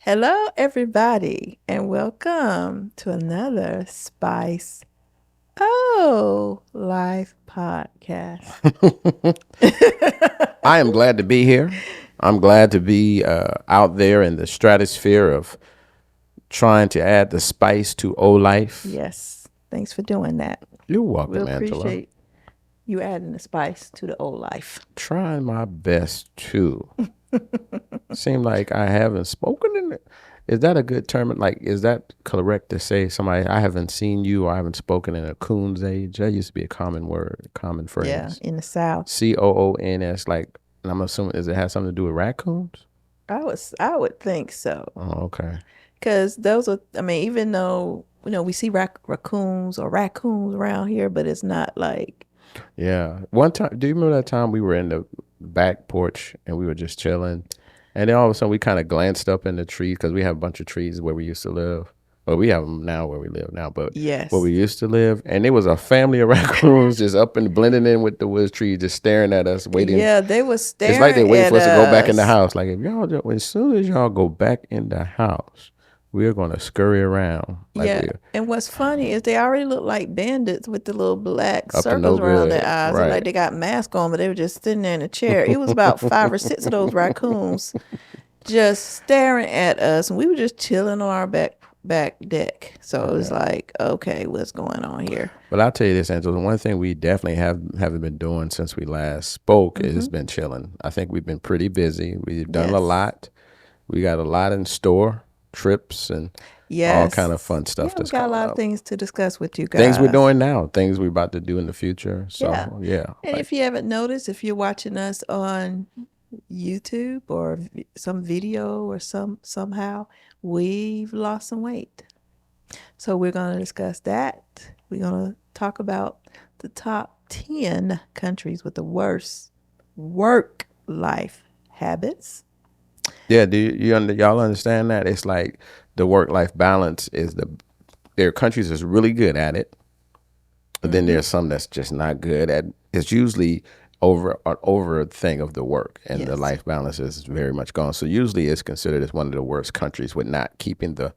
Hello, everybody, and welcome to another Spice Life podcast. I am glad to be here. I'm glad to be out there in the stratosphere of trying to add the spice to O life. Yes, thanks for doing that. You're We'll welcome, Angela. appreciate you adding the spice to the old life. Trying my best to. Seem like I haven't spoken in it. Is that a good term? Like, is that correct to say somebody, I haven't seen you or I haven't spoken in a coon's age? That used to be a common word, common Yeah, phrase. in the South, COONS, like, and I'm assuming, does it have something to do with raccoons? I would think so, Oh, okay. because those are. I mean, even though we see raccoons around here, but it's not like Yeah. One time, do you remember that time we were in the back porch and we were just chilling? And then all of a sudden we kind of glanced up in the trees because we have a bunch of trees where we used to live. Well, we have them now where we live now, but where yes, we used to live. And there was a family of raccoons just up and blending in with the woods trees, just staring at us, waiting. yeah, they were It's like they're staring waiting at for us to go back in the us. house. Like, if y'all, as soon as y'all go back in the house, we're going to scurry around like Yeah, we're and what's funny is they already look like bandits with the little black up to no circles around their good. eyes. It's like Right. they got masks on, but they were just sitting there in a chair. It was about five or six of those raccoons just staring at us, and we were just chilling on our back deck. So it was like, okay, what's going on here? But I'll tell you this, Angela. One thing we definitely haven't been doing since we last spoke is been chilling. I think we've been pretty busy. We've done a Yes, lot. We got a lot in store, trips and all kind of yes, fun stuff yeah. We that's got a coming lot of up. things to discuss with you Things we're guys. doing now, things we're about to do in the future. Yeah, So yeah, and like if you haven't noticed, if you're watching us on YouTube or some video or somehow we've lost some weight. So we're going to discuss that. We're going to talk about the top 10 countries with the worst work life habits. yeah. Y'all understand that? It's like the work life balance is there are countries that's really good at it. But then there's some that's just not good at. It's usually over a thing of the work, and the Yes, life balance is very much gone. So usually it's considered as one of the worst countries with not keeping the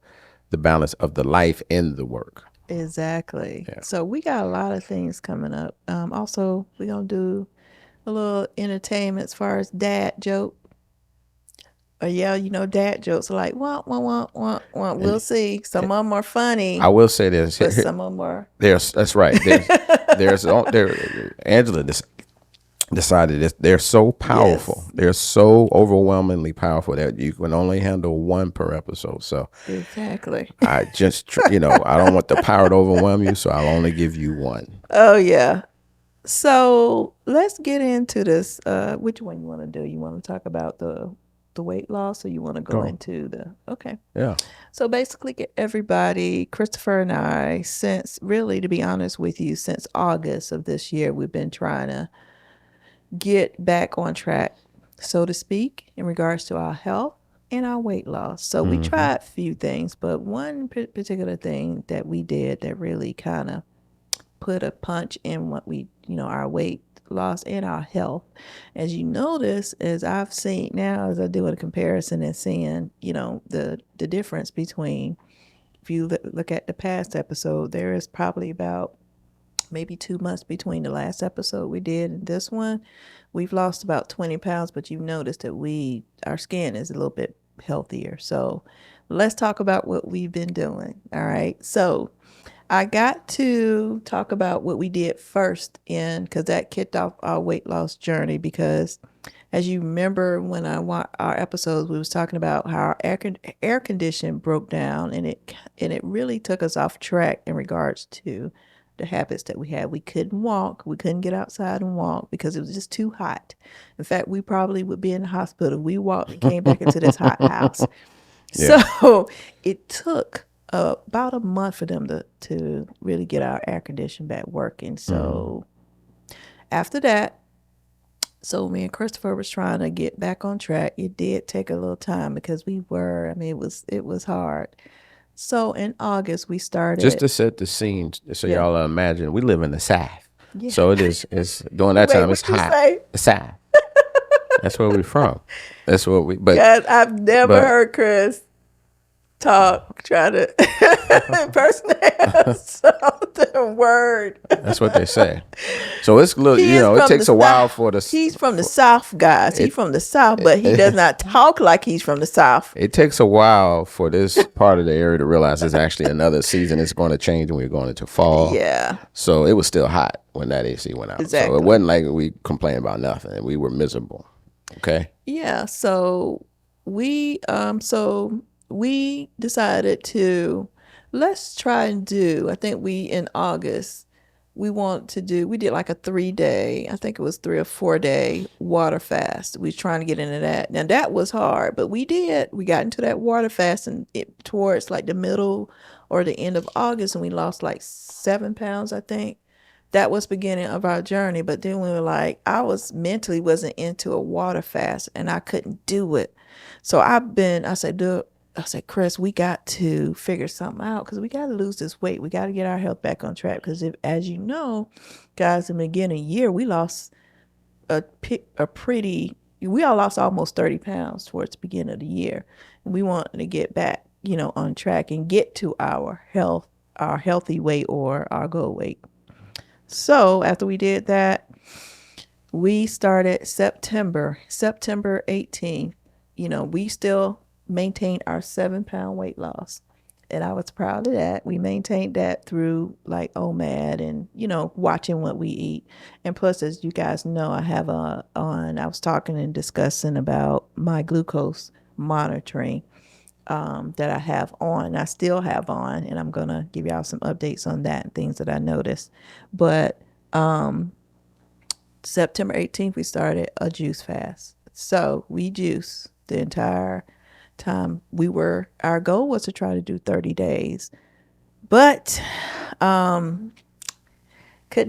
balance of the life in the work. exactly. Yeah. So we got a lot of things coming up. Also, we're going to do a little entertainment as far as dad joke. Yeah, dad jokes are like, wah, wah, wah, wah, wah. And We'll see. Some of them are I funny, will say this. but some of them are. There's that's right. There. Angela decided that they're so powerful. Yes, They're so overwhelmingly powerful that you can only handle one per episode. So exactly. I just, I don't want the power to overwhelm you, so I'll only give you one. Oh, yeah. So let's get into this. Which one you want to do? You want to talk about the weight loss, or you want to go Go. into the okay? Yeah. So basically, get everybody, Christopher and I, since really, to be honest with you, since August of this year, we've been trying to get back on track, so to speak, in regards to our health and our weight loss. So we Hmm. tried a few things, but one particular thing that we did that really kind of put a punch in what our weight loss and our health. As you notice, as I've seen now, as I do a comparison and seeing, the difference between, if you look at the past episode, there is probably about maybe 2 months between the last episode we did and this one. We've lost about 20 pounds, but you've noticed that our skin is a little bit healthier. So let's talk about what we've been doing. All right. So I got to talk about what we did first because that kicked off our weight loss journey. Because as you remember, when I watched our episodes, we was talking about how our air condition broke down, and it really took us off track in regards to the habits that we had. We couldn't walk. We couldn't get outside and walk because it was just too hot. In fact, we probably would be in the hospital if we walked and came back into this hot house. Yeah. So it took about a month for them to really get our air condition back working. Hmm. So after that, so me and Christopher was trying to get back on track. It did take a little time because it was hard. So in August we Just started. to set the scene, so Yeah. y'all imagine, we live in the South. Yeah. So it's during that Wait, time, it's what you hot. say? The South. That's where we're from. That's what we, God, I've never but heard Chris. talk, try to impersonate something word. That's what they say. So it's look, He you is know, it from the takes a south. while for this. He's from the For south, guys. He's it, from the south, but he does it, not talk like he's from the south. it takes a while for this part of the area to realize there's actually another season. It's going to change, and we're going into fall. Yeah, So it was still hot when that AC went out. So it exactly. wasn't like we complained about nothing. We were miserable. Okay. Yeah, so we decided to let's try and do. I think we in August we did like a 3 day, I think it was 3 or 4 day water fast. We was trying to get into that. Now that was hard, but we got into that water fast and towards like the middle or the end of August, and we lost like 7 pounds, I think. That was beginning of our journey. But then we were like, I was mentally wasn't into a water fast and I couldn't do it. So I said, dude, I said, Chris, we got to figure something out because we got to lose this weight. We got to get our health back on track. Because if, as you know, guys, in the beginning of the year, we lost a pretty, we all lost almost 30 pounds towards the beginning of the year. And we wanted to get back, on track and get to our healthy weight or our goal weight. So after we did that, we started September 18th. We still maintained our 7 pound weight loss. And I was proud of that. We maintained that through like OMAD and, watching what we eat. And plus, as you guys know, I was talking and discussing about my glucose monitoring that I have on. I still have on, and I'm going to give y'all some updates on that and things that I noticed. But September 18th, we started a juice fast. So we juice the entire time. Our goal was to try to do 30 days, but couldn't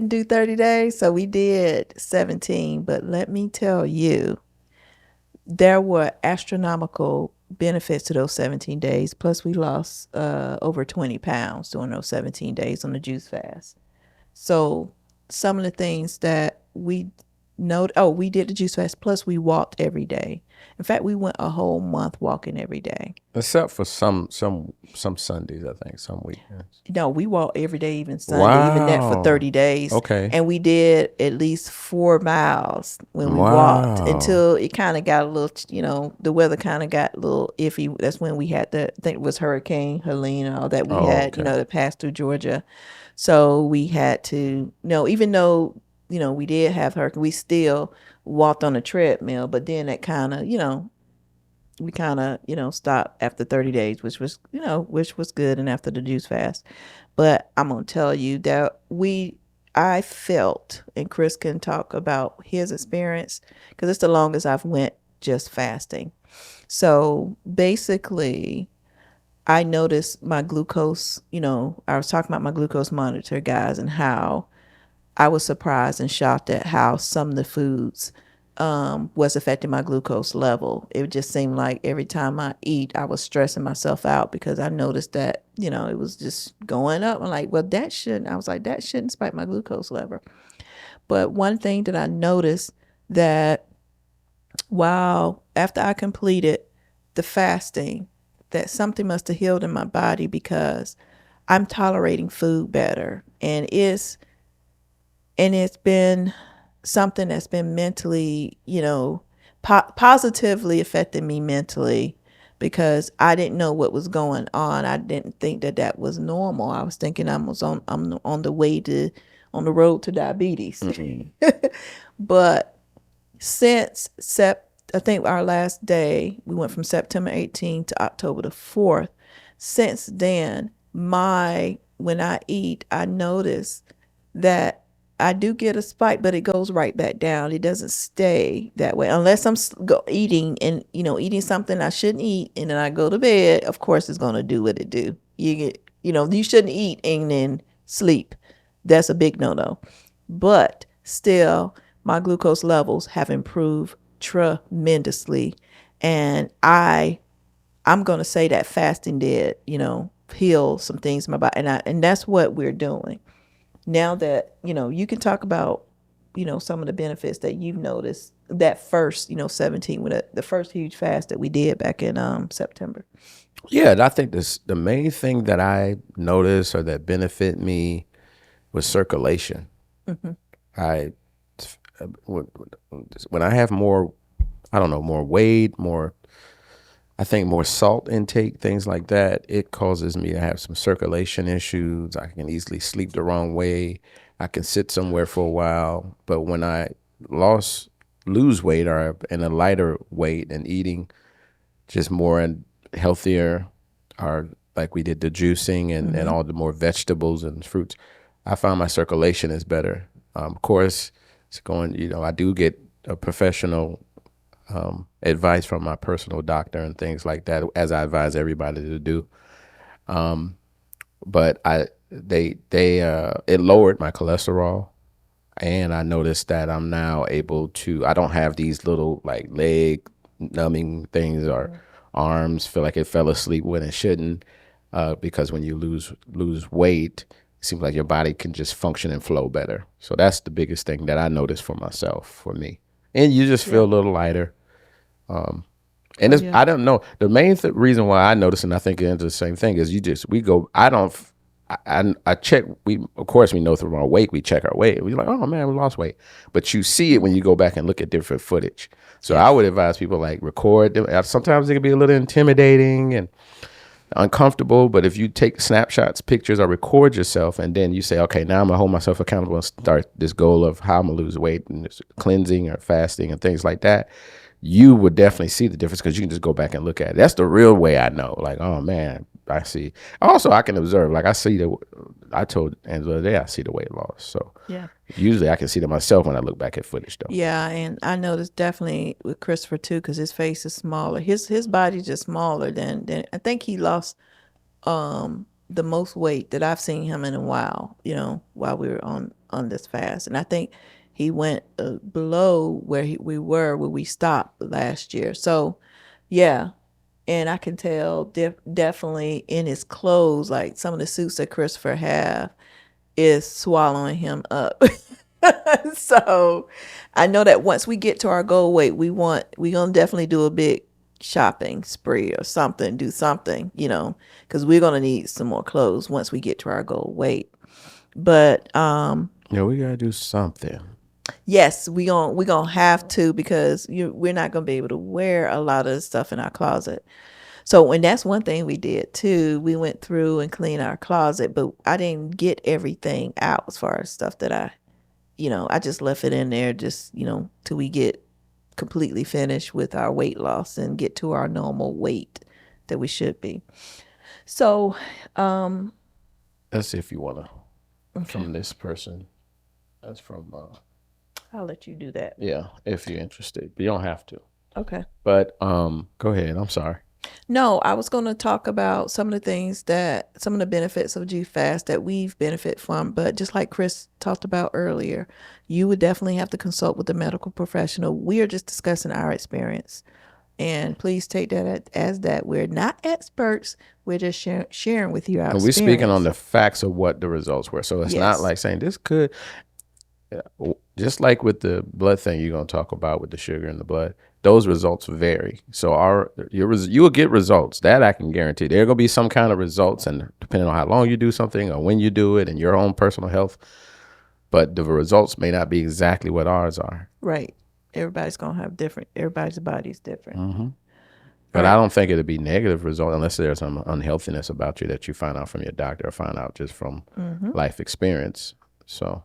do 30 days. So we did 17. But let me tell you, there were astronomical benefits to those 17 days. Plus, we lost over 20 pounds during those 17 days on the juice fast. So some of the things that we know, we did the juice fast. Plus, we walked every day. In fact, we went a whole month walking every day. Except for some Sundays, I think, some weekends. No, we walked every day, even Sunday, even that for Wow. 30 days. Okay. And we did at least 4 miles when we walked Wow. until it kind of got a little, the weather kind of got a little iffy. That's when we had I think it was Hurricane Helene, all that we Oh, had, okay. that passed through Georgia. So we had to, even though, we did have hurricane, we still walked on a treadmill. But then that kind of, we kind of, stopped after 30 days, which was good. And after the juice fast. But I'm going to tell you that I felt, and Chris can talk about his experience, because it's the longest I've went just fasting. So basically, I noticed my glucose, I was talking about my glucose monitor, guys, and how I was surprised and shocked at how some of the foods was affecting my glucose level. It just seemed like every time I eat, I was stressing myself out because I noticed that, it was just going up. I'm like, well, I was like, that shouldn't spike my glucose level. But one thing that I noticed that while after I completed the fasting, that something must have healed in my body because I'm tolerating food better. And it's been something that's been mentally, positively affecting me mentally because I didn't know what was going on. I didn't think that that was normal. I was thinking I'm on the way to on the road to diabetes. Mm-hmm. But since I think our last day, we went from September 18th to October the 4th. Since then, when I eat, I notice that I do get a spike, but it goes right back down. It doesn't stay that way unless I'm eating and eating something I shouldn't eat, and then I go to bed. Of course, it's gonna do what it do. You shouldn't eat and then sleep. That's a big no. But still, my glucose levels have improved tremendously, and I'm gonna say that fasting did heal some things in my body, and that's what we're doing now that you can talk about some of the benefits that you've noticed that first, 17 with the first huge fast that we did back in September. Yeah, I think this the main thing that I noticed or that benefit me was circulation. I when I have more, I don't know, more weight, more, I think more salt intake, things like that, it causes me to have some circulation issues. I can easily sleep the wrong way. I can sit somewhere for a while. But when I lost lose weight or in a lighter weight and eating just more and healthier, or like we did the juicing and all the more vegetables and fruits, I found my circulation is better. Of course, it's going, I do get a professional advice from my personal doctor and things like that, as I advise everybody to do. But it lowered my cholesterol, and I noticed that I'm now able to. I don't have these little like leg numbing things or arms feel like it fell asleep when it shouldn't, because when you lose weight, it seems like your body can just function and flow better. So that's the biggest thing that I noticed for myself, for me. And you just feel Yeah. a little lighter. And Oh it's, yeah. I don't know. The main reason why I notice, and I think it's the same thing, is we go, I don't, I check, of course, we know through our weight, we check our weight. We're like, oh man, we lost weight. But you see it when you go back and look at different footage. So I Yes. would advise people like record them. Sometimes it can be a little intimidating and uncomfortable, but if you take snapshots, pictures, or record yourself, and then you say, okay, now I'm gonna hold myself accountable and start this goal of how I'm gonna lose weight and this cleansing or fasting and things like that, you would definitely see the difference because you can just go back and look at it. That's the real way I know. Like, oh man, I see. Also, I can observe. Like, I told Angela today, I see the weight loss. So Yeah. usually I can see it myself when I look back at footage, though. Yeah, and I noticed definitely with Christopher too, because his face is smaller. His body's just smaller than I think he lost the most weight that I've seen him in a while. While we were on this fast, and I think he went below where we were when we stopped last year. So, yeah, and I can tell definitely in his clothes, like some of the suits that Christopher have is swallowing him up. So I know that once we get to our goal weight, we gonna definitely do a big shopping spree or something, do something, because we're gonna need some more clothes once we get to our goal weight. But Yeah, we gotta do something. yes, we gonna have to, because we're not gonna be able to wear a lot of the stuff in our closet. So, and that's one thing we did too. We went through and cleaned our closet, but I didn't get everything out as far as stuff that I just left it in there just, till we get completely finished with our weight loss and get to our normal weight that we should be. So, Let's see if you wanna okay, from this person. That's from I'll let you do that. yeah, if you're interested. But you don't have to. Okay. But go ahead. I'm sorry. No, I was going to talk about some of the benefits of G Fast that we've benefit from. But just like Chris talked about earlier, you would definitely have to consult with a medical professional. We are just discussing our experience. And please take that as that. We're not experts. We're just sharing with you our And we're speaking on experience. the facts of what the results were. So it's not Yes. like saying this could, just like with the blood thing you're going to talk about with the sugar in the blood, those results vary. So you will get results that I can guarantee. There are going to be some kind of results, and depending on how long you do something or when you do it and your own personal health, but the results may not be exactly what ours are. Right. Everybody's going to have different, everybody's body's different. All But I right. don't think it'd be negative result unless there's some unhealthiness about you that you find out from your doctor or find out just from life experience. So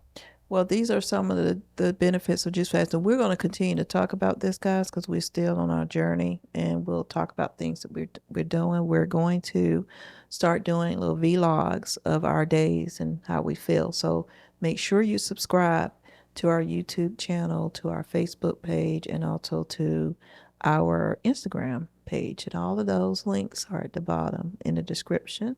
Well, these are some of the benefits of juice fasting. We're going to continue to talk about this, guys, because we're still on our journey, and we'll talk about things that we're doing. We're going to start doing little vlogs of our days and how we feel. So make sure you subscribe to our YouTube channel, to our Facebook page, and also to our Instagram page. And all of those links are at the bottom in the description.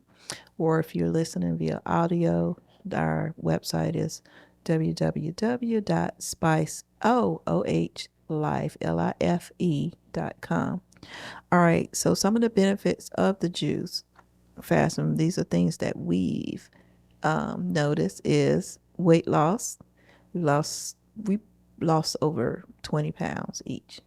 Or if you're listening via audio, our website is www.spiceohlife.com. All right, so some of the benefits of the juice fasting, these are things that we've noticed is weight loss. We lost we lost over 20 pounds each.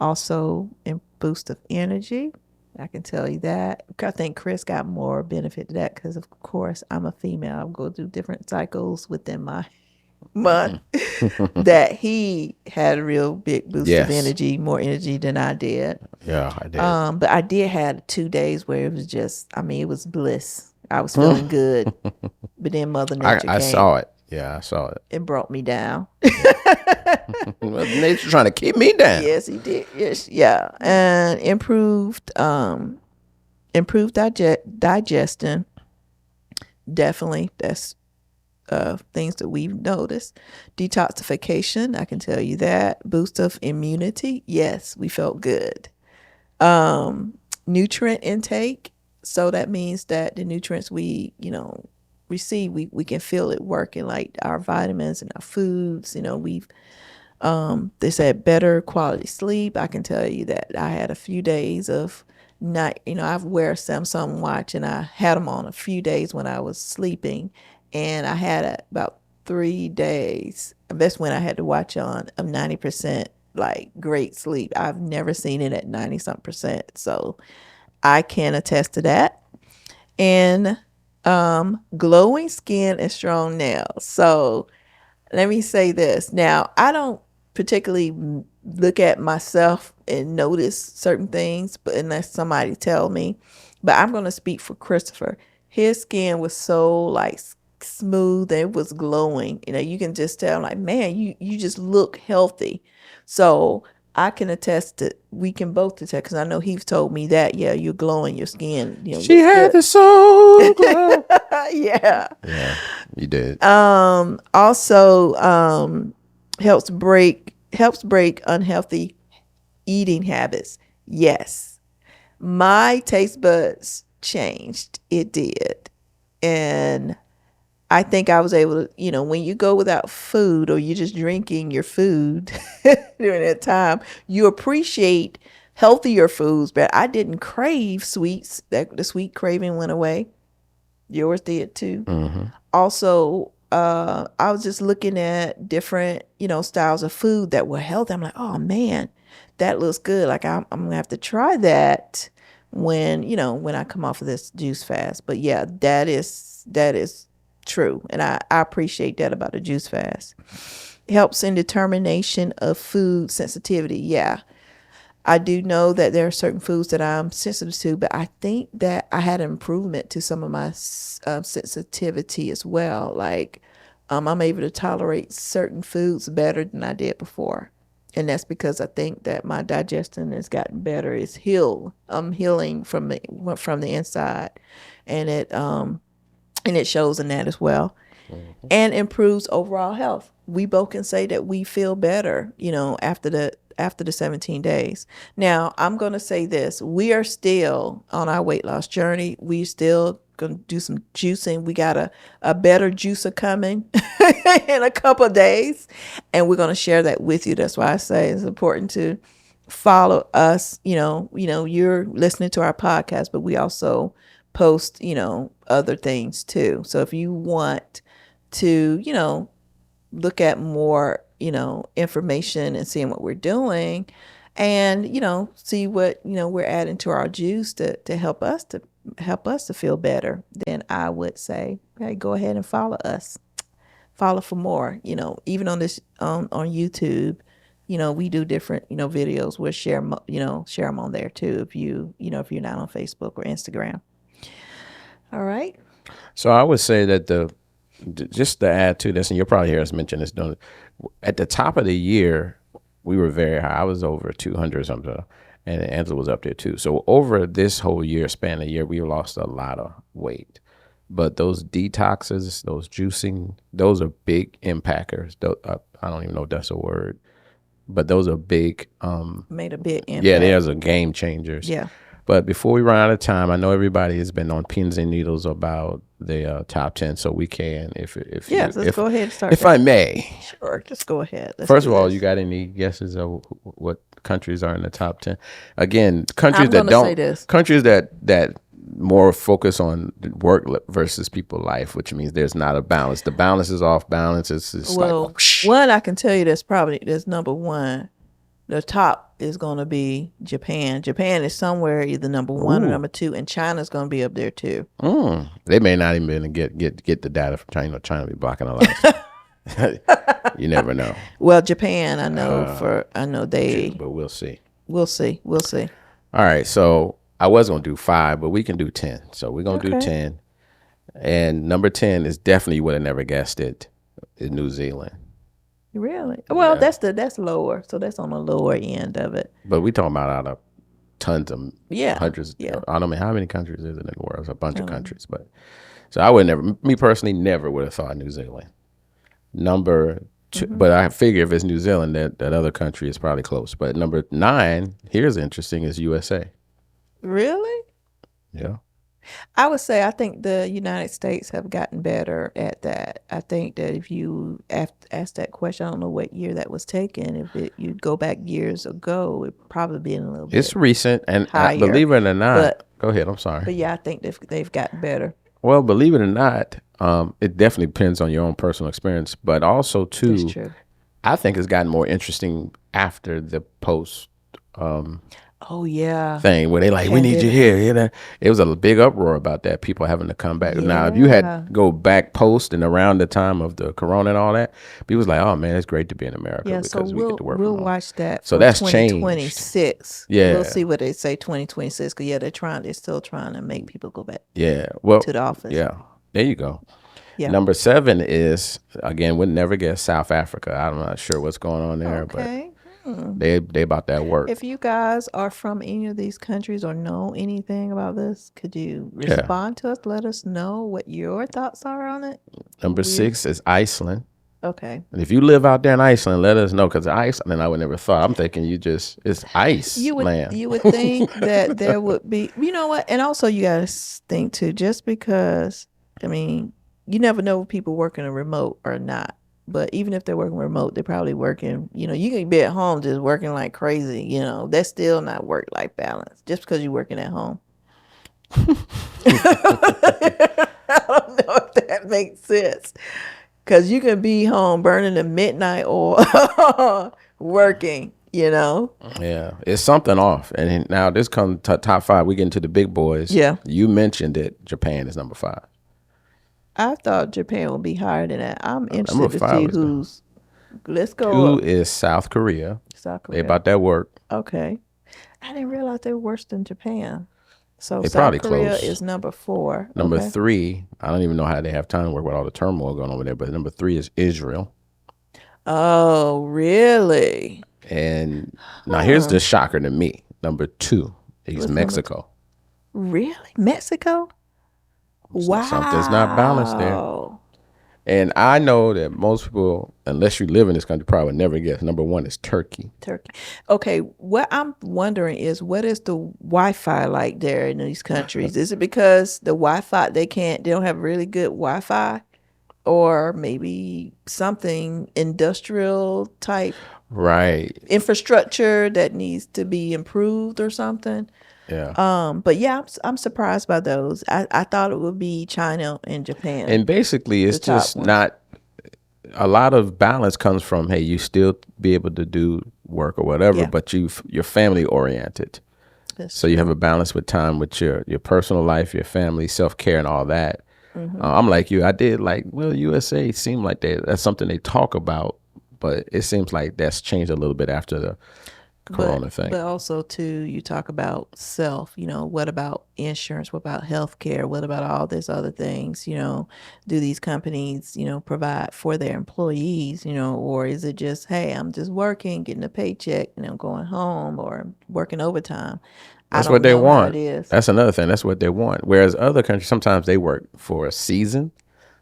Also, in boost of energy. I can tell you that. I think Chris got more benefit to that because, of course, I'm a female. I go through different cycles within my month. That he had a real big boost of Yes. energy, more energy than I did. Yeah, I did. But I did have 2 days where it was just, I mean, it was bliss. I was feeling good, but then Mother Nature I came saw it. Yeah, I saw it. and brought me down. Well, nature's trying to keep me down. Yes, he did. Yes, yeah, and improved digestion. Definitely, that's things that we've noticed. Detoxification, I can tell you that. Boost of immunity. Yes, we felt good. Nutrient intake. So that means that the nutrients we, receive, we can feel it working, like our vitamins and our foods. We've they said better quality sleep. I can tell you that I had a few days of night. I wear a Samsung watch, and I had them on a few days when I was sleeping, and I had about 3 days. That's when I had the watch on of 90%, like great sleep. I've never seen it at 90 something percent. So I can attest to that. And glowing skin and strong nails. So let me say this. Now, I don't particularly look at myself and notice certain things, but unless somebody tell me. But I'm going to speak for Christopher. His skin was so like smooth and it was glowing. You can just tell, like, man, you just look healthy. So I can attest to, we can both attest, because I know he's told me that, yeah, you're glowing, your skin, She looks had good. the soul glow. Yeah. Yeah, you did. Also, helps break unhealthy eating habits. Yes, my taste buds changed. It did, and I think I was able to. When you go without food or you're just drinking your food during that time, you appreciate healthier foods. But I didn't crave sweets. That the sweet craving went away. Yours did too. Also, I was just looking at different, styles of food that were healthy. I'm like, oh man, that looks good. Like I'm gonna have to try that when I come off of this juice fast. But yeah, that is true, and I appreciate that about the juice fast. Helps in determination of food sensitivity. Yeah, I do know that there are certain foods that I'm sensitive to, but I think that I had an improvement to some of my sensitivity as well. Like, I'm able to tolerate certain foods better than I did before. And that's because I think that my digestion has gotten better. It's healed. I'm healing from the inside. And it shows in that as well, and improves overall health. We both can say that we feel better, after the 17 days. Now, I'm going to say this. We are still on our weight loss journey. We still going to do some juicing. We got a better juicer coming in a couple of days, and we're going to share that with you. That's why I say it's important to follow us. You're listening to our podcast, but we also post, other things too. So if you want to, look at more, information and seeing what we're doing, and, see what, we're adding to our juice to help us to feel better, then I would say, hey, go ahead and follow us. Follow for more, even on this, on YouTube. We do different, videos. We'll share them on there too. If you're not on Facebook or Instagram. All right. So I would say that just to add to this, and you'll probably hear us mention this, don't at the top of the year, we were very high. I was over 200 or something, and Angela was up there too. So over this whole year, span of year, we lost a lot of weight. But those detoxes, those juicing, those are big impactors. I don't even know if that's a word, but those are big. Made a big Yeah, impact. there's a game changers. Yeah. But before we run out of time, I know everybody has been on pins and needles about the top 10, so we can, if Yes, let's go ahead and start if that. I may. Sure, just go ahead. Let's First do of all, this. you got any guesses of what countries are in the top 10? Again, countries I'm that gonna say don't, this. countries that more focus on work versus people life, which means there's not a balance. The balance is off balance. It's like Well, whoosh. one I can tell you that's number one. The top is going to be Japan. Japan is somewhere either number one or Ooh. number two, and China's going to be up there too. They may not even get the data from China. China be blocking a lot of stuff. You never know. Well, Japan, I know they. But we'll see. We'll see. We'll see. All right, so I was gonna do 5, but we can do 10. So we're gonna do Okay. 10, and number 10 is definitely, you would have never guessed it, is New Zealand. Really? Well, that's lower, so that's on the lower end of it. But we talking about out of tons of Yeah. hundreds. Yeah. I don't know how many countries is it in the world. It's a bunch of countries, but so I would never, me personally, never would have thought New Zealand. Number 2, but I figure if it's New Zealand, that other country is probably close. But number 9, here's interesting, is USA. Really? Yeah. I would say I think the United States have gotten better at that. I think that if you ask that question, I don't know what year that was taken. If you go back years ago, it probably been a little It's bit recent, and higher. believe it or not, But go ahead. I'm sorry. but yeah, I think they've gotten better. Well, believe it or not, it definitely depends on your own personal experience, but also That's too, true. I think it's gotten more interesting after the post Oh yeah. thing where they like, we need you Pandemic. here. It was a big uproar about that. People having to come back. Now, if you Yeah. had go back post and around the time of the corona and all that, people was like, oh man, it's great to be in America Yeah, so because we get to work we'll from home. watch that So for that's changed. 2026. Yeah. We'll see what they say 2026 because yeah, they're still trying to make people go back Yeah. Well, to the office. yeah. There you go. Yeah. Number 7 is, again, would never guess, South Africa. I'm not sure what's going on there, Okay. but they about that work. If you guys are from any of these countries or know anything about this, could you Yeah. respond to us? Let us know what your thoughts are on it. Number 6 is Iceland. Okay. And if you live out there in Iceland, let us know, because Iceland, I would never thought. I'm thinking it's ice You land. would think that there would be, you know what? And also you got to think too, just because, I mean, you never know if people working a remote or not. But even if they're working remote, they're probably working, you can be at home just working like crazy, that's still not work-life balance just because you're working at home. I don't know if that makes sense. Because you can be home burning the midnight oil working, Yeah, it's something off. And now this comes top 5. We get into the big boys. Yeah. You mentioned it. Japan is number 5. I thought Japan would be higher than that. I'm interested Number to 5 see is who's. Let's go 2 is South Korea. South They Korea. about that work. Okay. I didn't realize they were worse than Japan. So They South probably Korea close. is number 4. Number Okay. 3, I don't even know how they have time to work with all the turmoil going over there, but number 3 is Israel. Oh, really? And now here's the shocker to me. Number 2 is What's number Mexico. Really? Mexico? Wow. Something's not balanced there. And I know that most people, unless you live in this country, probably would never guess. Number 1 is Turkey. Turkey. Okay, what I'm wondering is what is the Wi-Fi like there in these countries? Is it because the Wi-Fi they don't have really good Wi-Fi, or maybe something industrial type Right. infrastructure that needs to be improved or something? Yeah. But yeah, I'm surprised by those. I thought it would be China and Japan. And basically, it's The top just ones. not, a lot of balance comes from, hey, you still be able to do work or whatever, Yeah. but you're family oriented. That's So you have a balance with time with your personal life, your family, self-care, and all that. I'm like you. I did like, well, USA seemed like that's something they talk about, but it seems like that's changed a little bit after the corona thing. But also too, you talk about self, what about insurance? What about healthcare? What about all these other things? Do these companies, provide for their employees, or is it just, hey, I'm just working, getting a paycheck, and I'm going home or working overtime? That's I what don't they know how want. it is. That's another thing. That's what they want. Whereas other countries, sometimes they work for a season.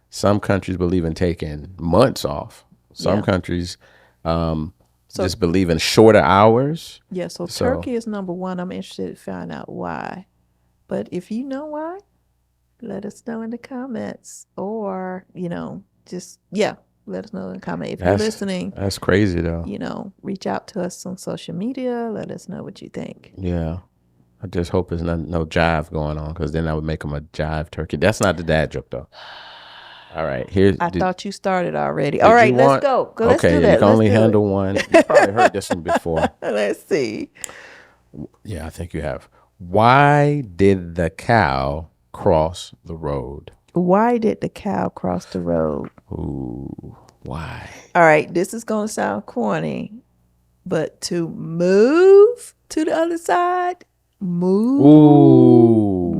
Some countries believe in taking months off. Some Yeah. countries just believe in shorter hours. Yeah, so So- Turkey is number 1. I'm interested to find out why. But if you know why, let us know in the comments, or just let us know in the comment. If you're listening, That's crazy though. reach out to us on social media. Let us know what you think. Yeah. I just hope there's no jive going on, because then I would make him a jive turkey. That's not the dad joke though. All right, here's. I thought you started already. All Did you right, let's want? go. Go. Let's do Okay, you that. can Let's only do handle one. You probably heard this one before. it. Let's see. Yeah, I think you have. Why did the cow cross the road? Why did the cow cross the road? Ooh, why? All right, this is going to sound corny, but to move to the other side, Ooh,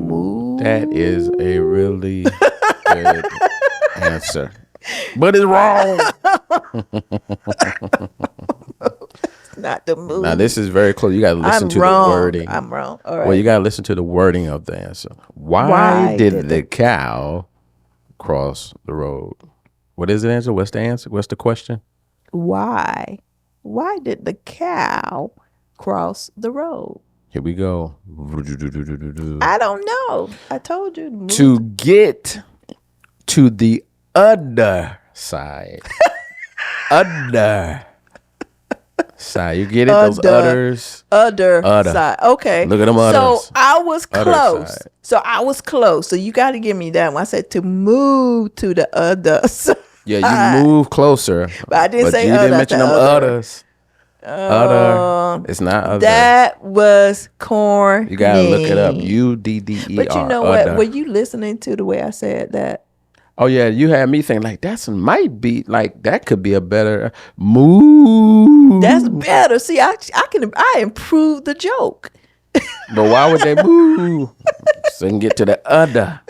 that is a really good answer, but it's wrong. not to move. Now this is very close. You got to listen I'm to the wrong. wording. I'm wrong. All Well, you right. got to listen to the wording of the answer. Why Why did did the cow cross the road? What is the answer? What's the answer? What's the question? Why? Why did the cow cross the road? Here we go. I don't know. I told you to move. To get to the other side. Other side. You get it? Those udders. Other Udder. side. Okay. Look at them So udders. I was Udder close. side. So I was close. So you got to give me that one. I said to move to the other side. Yeah, you move closer. But I didn't say you udder, didn't I mention said them udder. udders. Udder. It's not other. That was corny. You gotta look it up. UDDER. But you know what? Were you listening to the way I said that? Oh yeah, you had me thinking like that's might be like that could be a better move. That's better. See, I improved the joke. But why would they move? So they can get to the other.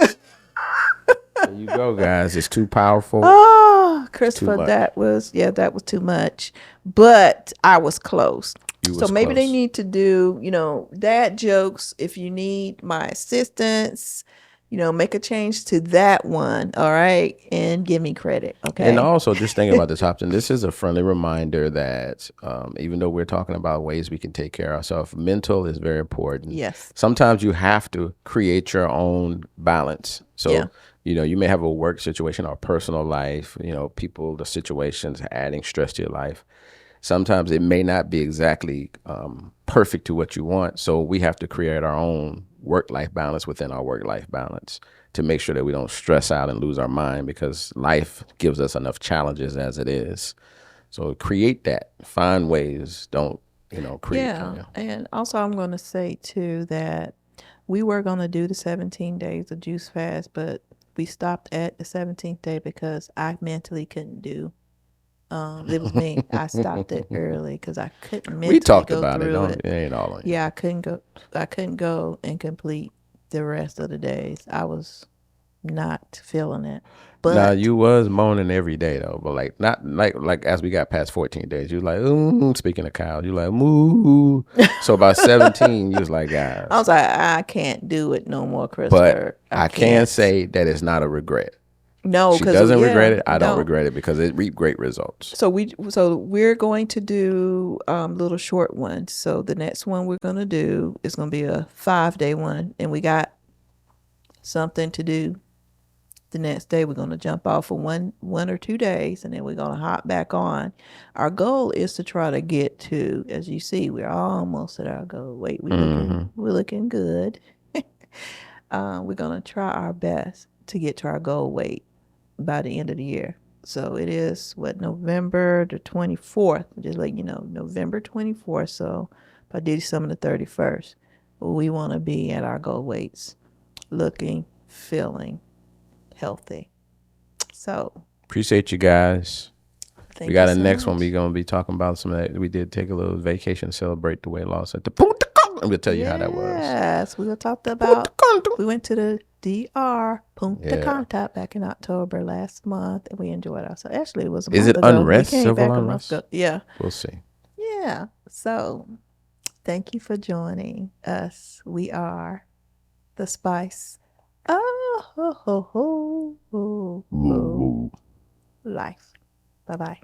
There you go, guys. It's too powerful. Oh, Christopher, much. that was too much. But I was close. You So was maybe they close. need to do, dad jokes. If you need my assistance, make a change to that one. All right. And give me credit. Okay. And also, just thinking about the top 10, this is a friendly reminder that even though we're talking about ways we can take care of ourselves, mental is very important. Yes. Sometimes you have to create your own balance. So, Yeah. You may have a work situation or personal life, people, the situations adding stress to your life. Sometimes it may not be exactly perfect to what you want. So we have to create our own work-life balance within our work-life balance to make sure that we don't stress out and lose our mind, because life gives us enough challenges as it is. So create that. Find ways. Don't, create. Yeah. And also, I'm going to say, too, that we were going to do the 17 days of juice fast, but we stopped at the 17th day because I mentally couldn't do. It was me. I stopped it early because I couldn't mentally We talked go about it. through it. It ain't all on you. Yeah, I couldn't go. I couldn't go and complete the rest of the days. I was not feeling it. But Now you was moaning every day though, but like not like as we got past 14 days, you was like, ooh, speaking of cows, you like, moo. So by 17, you was like, guys. I was like, I can't do it no more, Christopher. But I can say that it's not a regret. no, She because doesn't regret it. I don't no. regret it because it reaped great results. So we're going to do little short ones. So the next one we're going to do is going to be a 5-day one, and we got something to do. The next day we're going to jump off for one or 2 days, and then we're going to hop back on. Our goal is to try to get to, as you see, we're almost at our goal. Wait, we're looking good. We're going to try our best to get to our goal weight by the end of the year. So it is November the 24th. Just let you know, November 24th. So by December the 31st, we want to be at our goal weights, looking, feeling healthy. So Appreciate you guys. thank We got you a so next one. much. We're gonna be talking about some of that. We did take a little vacation to celebrate the weight loss at the Punta Cana. I'm gonna tell you how that was. Yes, we talked about. We went to the DR Punta Cana back in October last month, and we enjoyed ourselves. Actually, it was a Is month it ago. unrest? We came Civil back unrest? a month ago. Yeah, We'll see. yeah. So thank you for joining us. We are the Spice. Oh, ho, ho, ho, ho, ho. Life. Bye bye.